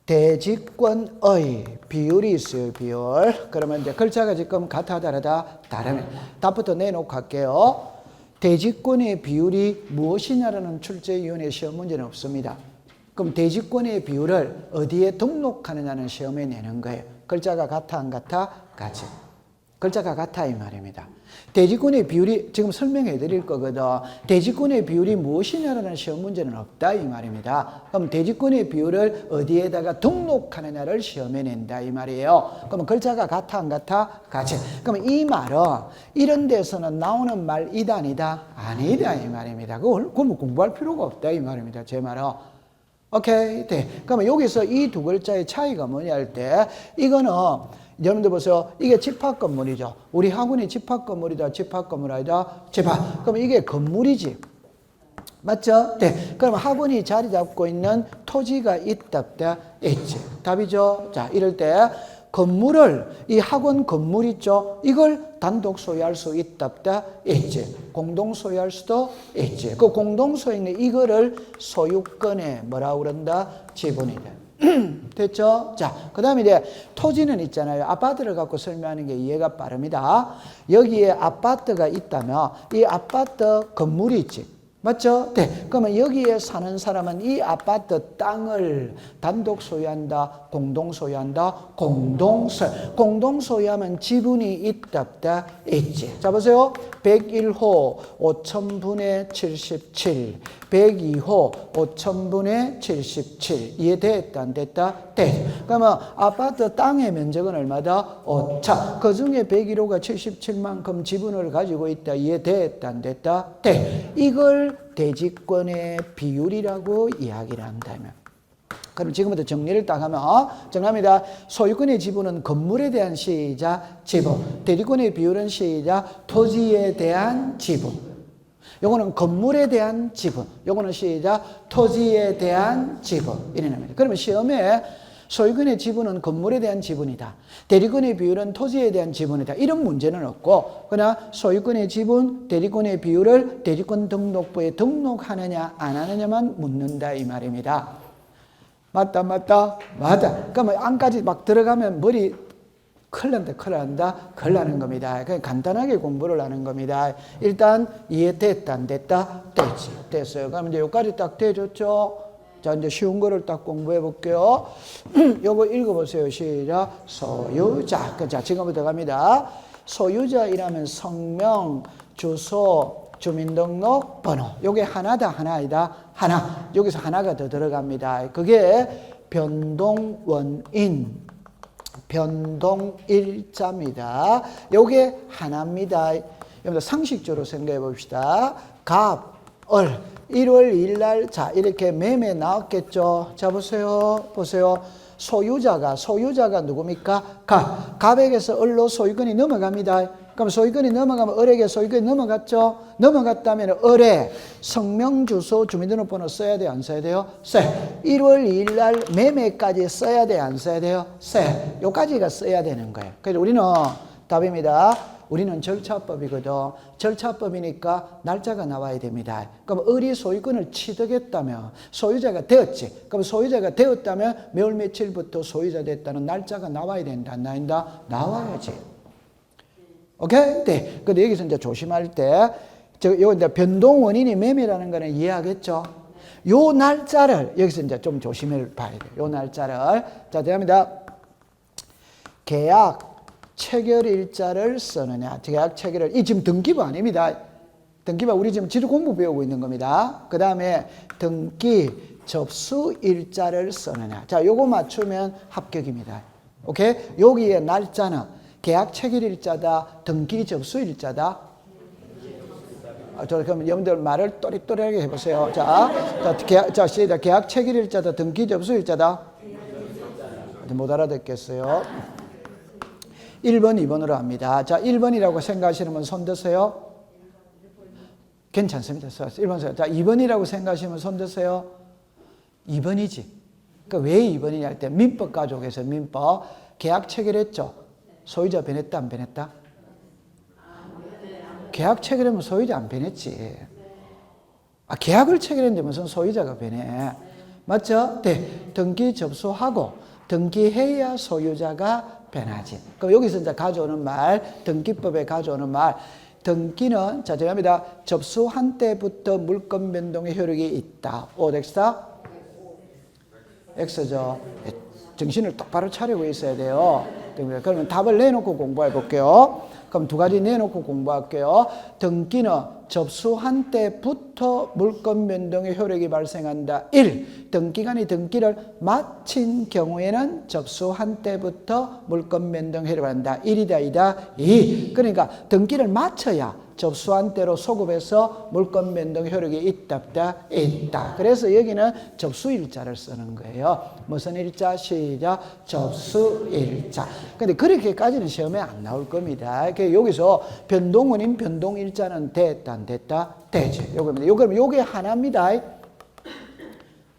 대지권의 비율이 있어요. 비율. 그러면 이제 글자가 지금 같아 다르다? 다르면 답부터 내놓고 갈게요. 대지권의 비율이 무엇이냐라는 출제위원회 시험 문제는 없습니다. 그럼 대지권의 비율을 어디에 등록하느냐는 시험에 내는 거예요. 글자가 같아 안 같아? 같이. 글자가 같아 이 말입니다. 대지권의 비율이 지금 설명해 드릴 거거든. 대지권의 비율이 무엇이냐라는 시험 문제는 없다 이 말입니다. 그럼 대지권의 비율을 어디에다가 등록하느냐를 시험에 낸다 이 말이에요. 그럼 글자가 같아 안 같아? 같이. 그럼 이 말은 이런 데서는 나오는 말이다 아니다? 아니다 이 말입니다. 그걸 공부할 필요가 없다 이 말입니다. 제 말은. 오케이. 네. 그러면 여기서 이 두 글자의 차이가 뭐냐 할 때 이거는 여러분들 보세요. 이게 집합 건물이죠. 우리 학원이 집합 건물이다. 집합 건물 아니다. 집합. 그럼 이게 건물이지. 맞죠? 네. 그럼 학원이 자리 잡고 있는 토지가 있다 없다? 있지. 답이죠. 자, 이럴 때 건물을 이 학원 건물 있죠. 이걸 단독 소유할 수 있다 없다? 있지. 공동 소유할 수도 있지. 그 공동 소유는 이거를 소유권에 뭐라고 그런다? 지분이다. 됐죠? 자, 그 다음에 이제 토지는 있잖아요. 아파트를 갖고 설명하는 게 이해가 빠릅니다. 여기에 아파트가 있다면 이 아파트 건물이 있지. 맞죠? 네. 그러면 여기에 사는 사람은 이 아파트 땅을 단독 소유한다, 공동 소유한다, 공동 소유하면 지분이 있다, 없다, 있지. 자, 보세요. 101호 5000분의 77, 102호 5000분의 77. 이해됐다, 안 됐다? 돼. 그러면 아파트 땅의 면적은 얼마다? 5차. 그 중에 101호가 77만큼 지분을 가지고 있다. 이해됐다, 안 됐다? 돼. 이걸 대지권의 비율이라고 이야기를 한다면. 그럼 지금부터 정리를 딱 하면 정답입니다. 소유권의 지분은 건물에 대한 시작 지분, 대지권의 비율은 시작 토지에 대한 지분. 요거는 건물에 대한 지분, 요거는 시작 토지에 대한 지분. 이래냅니다. 그러면 시험에 소유권의 지분은 건물에 대한 지분이다. 대리권의 비율은 토지에 대한 지분이다. 이런 문제는 없고 그러나 소유권의 지분, 대리권의 비율을 대리권 등록부에 등록하느냐 안 하느냐만 묻는다 이 말입니다. 맞다 맞다? 맞다. 그러면 안까지 막 들어가면 머리 큰일 난다는 겁니다. 그냥 간단하게 공부를 하는 겁니다. 일단 이해됐다 안 됐다? 됐지. 됐어요. 그럼 이제 여기까지 딱 돼줬죠? 자, 이제 쉬운 거를 딱 공부해 볼게요. 요거 읽어보세요. 시작. 소유자. 자, 지금부터 갑니다. 소유자이라면 성명, 주소, 주민등록번호. 요게 하나다, 하나 아니다? 하나. 여기서 하나가 더 들어갑니다. 그게 변동원인, 변동일자입니다. 요게 하나입니다. 여러분들 상식적으로 생각해 봅시다. 갑, 을. 1월 2일 날, 자, 이렇게 매매 나왔겠죠? 자, 보세요. 소유자가 누굽니까? 갑에게서 을로 소유권이 넘어갑니다. 그럼 소유권이 넘어가면 을에게 소유권이 넘어갔죠? 넘어갔다면 을에 성명, 주소, 주민등록번호 써야 돼요? 안 써야 돼요? 써요. 1월 2일 날 매매까지 써야 돼요? 안 써야 돼요? 써요. 요까지가 써야 되는 거예요. 그래서 우리는 답입니다. 우리는 절차법이거든. 절차법이니까 날짜가 나와야 됩니다. 그럼 을이 소유권을 취득했다면 소유자가 되었지. 그럼 소유자가 되었다면 매월 며칠부터 소유자 됐다는 날짜가 나와야 된다. 안 나온다? 나와야지. 오케이? 네. 근데 여기서 이제 조심할 때, 요 이제 변동 원인이 매매라는 거는 이해하겠죠? 요 날짜를 여기서 이제 좀 조심을 봐야 돼요. 요 날짜를. 자, 대합니다. 계약 체결일자를 쓰느냐. 계약 체결을. 이 지금 등기부 아닙니다. 등기부 우리 지금 지도 공부 배우고 있는 겁니다. 그 다음에 등기 접수일자를 쓰느냐. 자, 요거 맞추면 합격입니다. 오케이? 여기에 날짜는 계약 체결일자다, 등기 접수일자다. 그럼 여러분들 말을 또리또리하게 해보세요. 시작. 계약 체결일자다, 등기 접수일자다. 못 알아듣겠어요. 1번, 2번으로 합니다. 자, 1번이라고 생각하시는 분 손 드세요. 괜찮습니다. 1번. 자, 2번이라고 생각하시면 손 드세요. 2번이지. 그러니까 왜 2번이냐 할 때 민법 가족에서 민법 계약 체결했죠. 소유자 변했다 안 변했다? 계약 체결하면 소유자 안 변했지. 계약을 체결했는데 무슨 소유자가 변해? 맞죠? 네. 등기 접수하고 등기해야 소유자가 변하지. 그럼 여기서 이제 가져오는 말, 등기법에 가져오는 말, 등기는 자 제가합니다. 접수한 때부터 물권 변동의 효력이 있다. 오덱스다? X죠. 정신을 똑바로 차리고 있어야 돼요. 그러면 답을 내놓고 공부해 볼게요. 그럼 두 가지 내놓고 공부할게요. 등기는 접수한 때부터 물권 변동의 효력이 발생한다. 1. 등기관이 등기를 마친 경우에는 접수한 때부터 물권 변동 효력이 발생한다. 1이다, 2다, 2. 그러니까 등기를 마쳐야 접수한 때로 소급해서 물권 변동 효력이 있다. 그래서 여기는 접수일자를 쓰는 거예요. 무슨 일자? 시작. 접수일자. 근데 그렇게까지는 시험에 안 나올 겁니다. 여기서 변동원인 변동일자는 됐다, 안 됐다? 되지. 요거는 요게 하나입니다.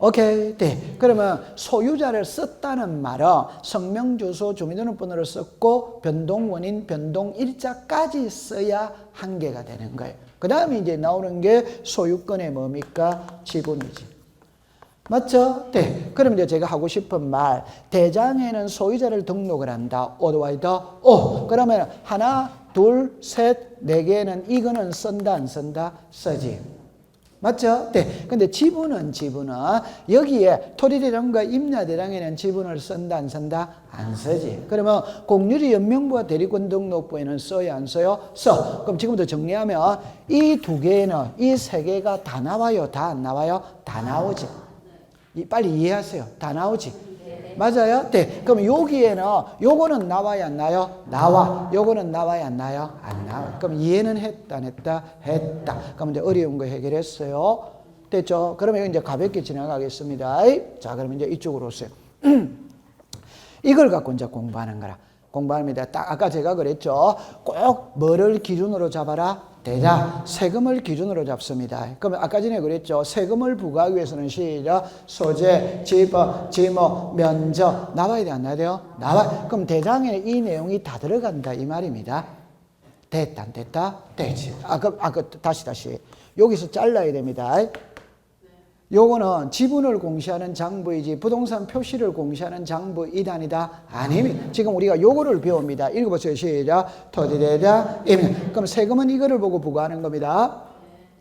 오케이. 네. 그러면 소유자를 썼다는 말은 성명, 주소, 주민등록번호를 썼고 변동원인, 변동일자까지 써야 한 개가 되는 거예요. 그 다음에 이제 나오는 게 소유권의 뭡니까? 지분이지. 맞죠? 네. 그럼 이제 제가 하고 싶은 말, 대장에는 소유자를 등록을 한다. 오더와이더 오. 그러면 하나, 둘, 셋, 네 개는 이거는 쓴다, 안 쓴다? 쓰지. 맞죠? 네. 근데 지분은 여기에 토지대장과 임야대장에는 지분을 쓴다, 안 쓴다? 안 쓰지. 그러면 공유지 연명부와 대리권 등록부에는 써요, 안 써요? 써. 그럼 지금부터 정리하면 이 두 개는, 이 세 개가 다 나와요, 다 안 나와요? 다 나오지. 빨리 이해하세요. 다 나오지. 맞아요? 네. 그럼 여기에는 요거는 나와야 안 나요? 나와. 요거는 나와야 안 나요? 안 나와. 그럼 이해는 했다, 안 했다? 했다. 그럼 이제 어려운 거 해결했어요. 됐죠? 그러면 이제 가볍게 지나가겠습니다. 자, 그러면 이제 이쪽으로 오세요. 이걸 갖고 이제 공부하는 거라. 공부합니다. 딱 아까 제가 그랬죠. 꼭 뭐를 기준으로 잡아라? 대장, 세금을 기준으로 잡습니다. 그러면 아까 전에 그랬죠. 세금을 부과하기 위해서는 시작, 소재, 지법, 지목, 면적 나와야 돼, 안 나와야 돼요? 나와. 그럼 대장에 이 내용이 다 들어간다 이 말입니다. 됐다, 안 됐다? 되지. 다시. 여기서 잘라야 됩니다. 요거는 지분을 공시하는 장부이지 부동산 표시를 공시하는 장부 이단이다? 아닙니다. 지금 우리가 요거를 배웁니다. 읽어보세요. 시작. 토지대장, 임야. 그럼 세금은 이거를 보고 부과하는 겁니다.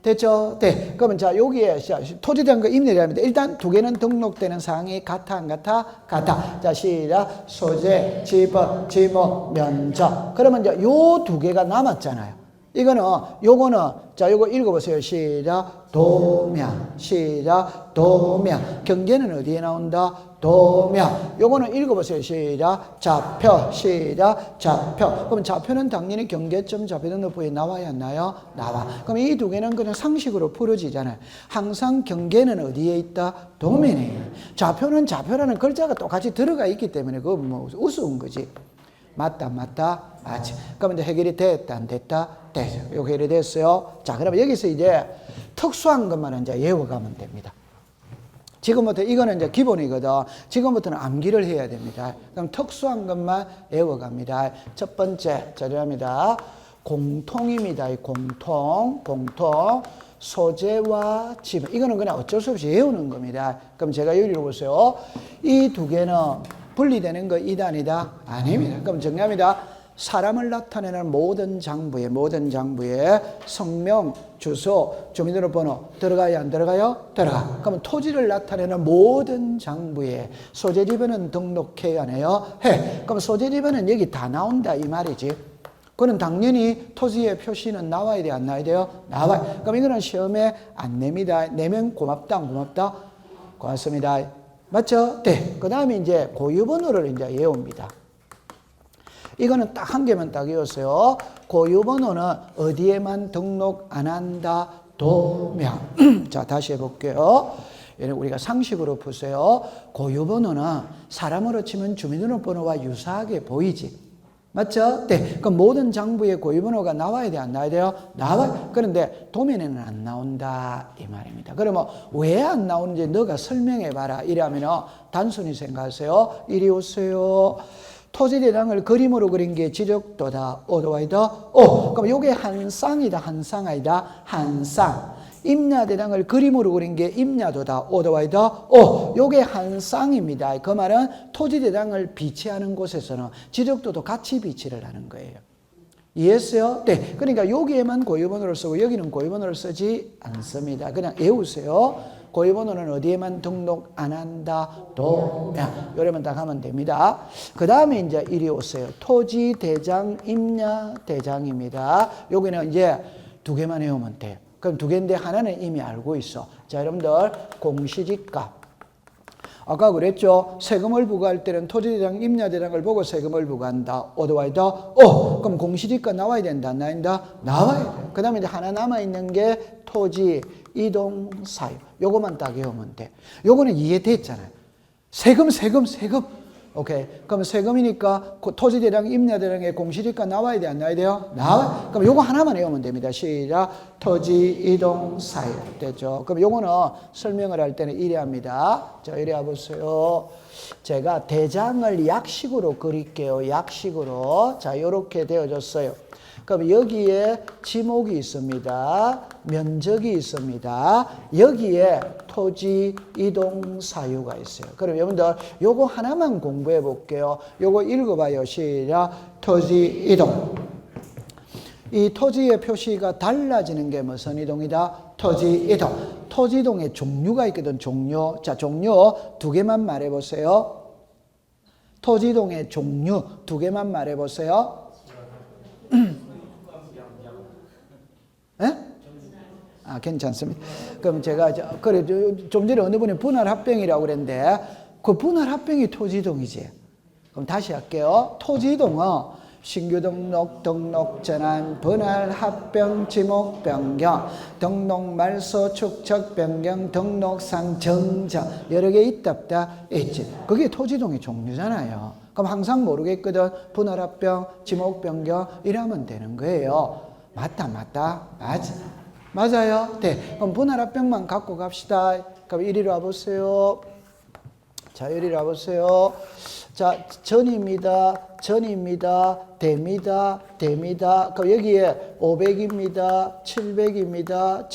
됐죠? 네. 그러면 자, 여기에 토지대장과 임야대장입니다. 일단 두 개는 등록되는 사항이 같아, 안 같아? 같아. 자, 시작. 소재, 지법, 지목, 면적. 그러면 이제 요 두 개가 남았잖아요. 요거는, 자, 요거 읽어보세요. 시작. 도면. 시작. 도면. 경계는 어디에 나온다? 도면. 요거는 읽어보세요. 시작. 좌표. 시작. 좌표. 그럼 좌표는 당연히 경계점 좌표등록부에 나와야 안 나요? 나와. 그럼 이 두 개는 그냥 상식으로 풀어지잖아요. 항상 경계는 어디에 있다? 도면에. 좌표는 좌표라는 글자가 똑같이 들어가 있기 때문에 그거 뭐 우스운 거지. 맞다, 맞지. 그럼 이제 해결이 됐다, 안 됐다? 됐어요. 이거 해결이 됐어요. 자, 그러면 여기서 이제 특수한 것만 이제 외워가면 됩니다. 지금부터 이거는 이제 기본이거든. 지금부터는 암기를 해야 됩니다. 그럼 특수한 것만 외워갑니다. 첫 번째, 자료합니다. 공통입니다. 공통. 소재와 지분. 이거는 그냥 어쩔 수 없이 외우는 겁니다. 그럼 제가 여기로 보세요. 이 두 개는 분리되는 거 이단이다? 아닙니다. 그럼 정리합니다. 사람을 나타내는 모든 장부에 성명, 주소, 주민등록번호 들어가요, 안 들어가요? 들어가. 그럼 토지를 나타내는 모든 장부에 소재지번은 등록해야 하네요? 해. 그럼 소재지번은 여기 다 나온다 이 말이지. 그건 당연히 토지의 표시는 나와야 돼, 안 나와야 돼요? 나와요. 그럼 이거는 시험에 안 냅니다. 내면 고맙다, 안 고맙다? 고맙습니다. 맞죠? 네. 그 다음에 이제 고유번호를 이제 외웁니다. 이거는 딱 한 개만 딱 외웠어요. 고유번호는 어디에만 등록 안 한다? 도면. 자, 다시 해볼게요. 우리가 상식으로 보세요. 고유번호는 사람으로 치면 주민등록번호와 유사하게 보이지. 맞죠? 네. 그럼 모든 장부에 고유번호가 나와야 돼, 안 나와야 돼요? 나와요. 그런데 도면에는 안 나온다 이 말입니다. 그러면 왜 안 나오는지 너가 설명해 봐라. 이러면 단순히 생각하세요. 이리 오세요. 토지대장을 그림으로 그린 게 지적도다. 오더와이더 오. 그럼 이게 한 쌍이다, 한 쌍 아니다? 한 쌍. 임야대장을 그림으로 그린 게 임야도다. 오더와이더 요게 한 쌍입니다. 그 말은 토지대장을 비치하는 곳에서는 지적도도 같이 비치를 하는 거예요. 이해했어요? 네. 그러니까 여기에만 고유번호를 쓰고 여기는 고유번호를 쓰지 않습니다. 그냥 외우세요. 고유번호는 어디에만 등록 안 한다? 도야. 요래만 딱 하면 됩니다. 그 다음에 이제 이리 오세요. 토지대장, 임야대장입니다. 여기는 이제 두 개만 외우면 돼. 그럼 두 개인데 하나는 이미 알고 있어. 자, 여러분들 공시지가. 아까 그랬죠. 세금을 부과할 때는 토지대장, 임야대장을 보고 세금을 부과한다. 오더와이더 그럼 공시지가 나와야 된다. 안 나온다? 나와야 돼. 그 다음에 이제 하나 남아있는 게 토지, 이동, 사유. 요거만 딱 외우면 돼. 요거는 이해됐잖아요. 세금. 오케이. 그럼 세금이니까 토지대장, 임야대장의 공시지가 나와야 돼? 안 나와야 돼요? 나와요. 그럼 요거 하나만 외우면 됩니다. 시작. 토지, 이동, 사유. 됐죠? 그럼 요거는 설명을 할 때는 이래 합니다. 자, 이래 와보세요. 제가 대장을 약식으로 그릴게요. 약식으로. 자, 요렇게 되어졌어요. 그럼 여기에 지목이 있습니다. 면적이 있습니다. 여기에 토지, 이동, 사유가 있어요. 그럼 여러분들 요거 하나만 공부해 볼게요. 요거 읽어봐요. 시작. 토지, 이동. 이 토지의 표시가 달라지는 게 무슨 이동이다? 토지, 이동. 토지 이동의 종류가 있거든. 종류. 자, 종류 두 개만 말해 보세요. 토지 이동의 종류 두 개만 말해 보세요. 예? 아, 괜찮습니다. 그럼 제가 그래 좀 전에 어느 분이 분할합병이라고 그랬는데 그 분할합병이 토지이동이지. 그럼 다시 할게요. 토지이동은 신규 등록, 전환, 분할합병, 지목 변경, 등록 말소, 축척 변경, 등록상 정정 여러 개 있다 없다 있지. 그게 토지이동의 종류잖아요. 그럼 항상 모르겠거든. 분할합병, 지목 변경 이러면 되는 거예요. 맞다. 맞아요. 네. 그럼 분할합병만 갖고 갑시다. 그럼 이리로 와보세요. 자, 이리로 와보세요. 자, 전입니다. 됩니다. 그럼 여기에 500입니다. 700입니다.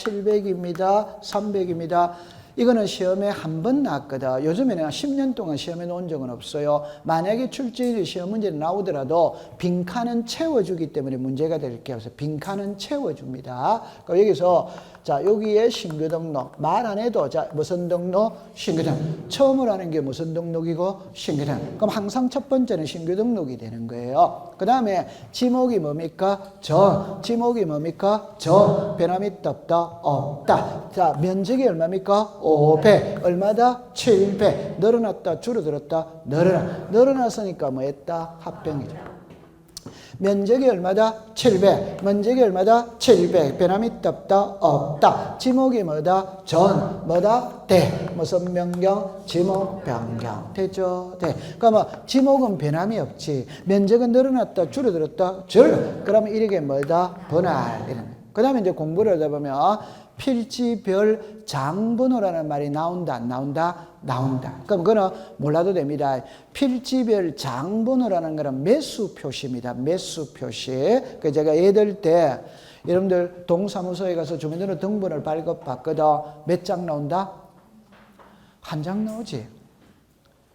300입니다. 이거는 시험에 한 번 나왔거든. 요즘에는 10년 동안 시험에 놓은 적은 없어요. 만약에 출제일이 시험 문제에 나오더라도 빈칸은 채워주기 때문에 문제가 될 게 없어요. 빈칸은 채워줍니다. 그럼 여기서 자, 여기에 신규 등록. 말 안 해도 자, 무슨 등록? 신규 등록. 처음으로 하는 게 무슨 등록이고? 신규 등록. 그럼 항상 첫 번째는 신규 등록이 되는 거예요. 그 다음에 지목이 뭡니까? 지목이 뭡니까? 변함이 있다 없다. 자, 면적이 얼마입니까? 500. 얼마다? 700. 늘어났다, 줄어들었다? 늘어났으니까 뭐 했다? 합병이죠. 면적이 얼마다? 700. 면적이 얼마다? 700. 변함이 있다 없다. 지목이 뭐다? 뭐다? 무슨 변경? 지목 변경. 됐죠? 그러면 지목은 변함이 없지. 면적은 늘어났다, 줄어들었다? 그러면 이게 뭐다? 분할. 그 다음에 이제 공부를 하다 보면 필지별 장번호라는 말이 나온다, 안 나온다? 나온다. 그럼 그거는 몰라도 됩니다. 필지별 장번호라는 거는 매수 표시입니다. 매수 표시. 그 제가 애들 때 여러분들 동사무소에 가서 주민등록 등본을 발급받거든. 몇 장 나온다? 한 장 나오지.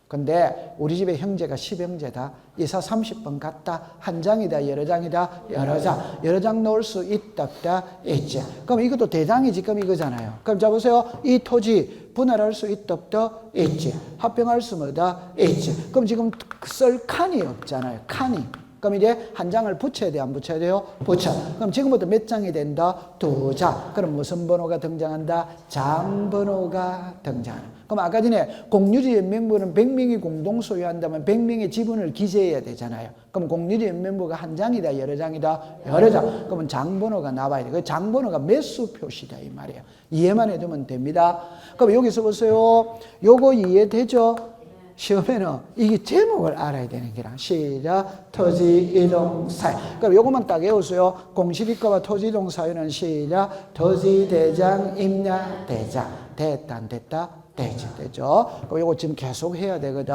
근데 우리 집에 형제가 10형제다. 이사 30번 갔다. 한 장이다, 여러 장이다, 여러 장. 여러 장 넣을 수 있다, 없다, 있지. 그럼 이것도 대장이지, 그럼 이거잖아요. 그럼 자 보세요. 이 토지 분할할 수 있다, 없다, 있지. 합병할 수 뭐다, 있지. 그럼 지금 쓸 칸이 없잖아요. 칸이. 그럼 이제 한 장을 붙여야 돼요? 안 붙여야 돼요? 붙여. 그럼 지금부터 몇 장이 된다? 2장. 그럼 무슨 번호가 등장한다? 장번호가 등장한다. 그럼 아까 전에 공유지 연명부는 100명이 공동 소유한다면 100명의 지분을 기재해야 되잖아요. 그럼 공유지 연명부가 한 장이다, 여러 장이다, 여러 장. 그러면 장번호가 나와야 돼. 그 장번호가 매수 표시다 이 말이에요. 이해만 해두면 됩니다. 그럼 여기서 보세요. 요거 이해되죠? 시험에는 이게 제목을 알아야 되는 게라. 시작. 토지, 이동, 사유. 그럼 요것만 딱 외우세요. 공시지가와 토지, 이동, 사유는 시작. 토지, 대장, 임야, 대장. 됐다, 안 됐다? 됐죠. 그럼 요거 지금 계속 해야 되거든.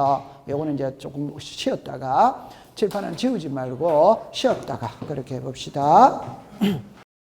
요거는 이제 조금 쉬었다가 칠판은 지우지 말고 쉬었다가 그렇게 해봅시다.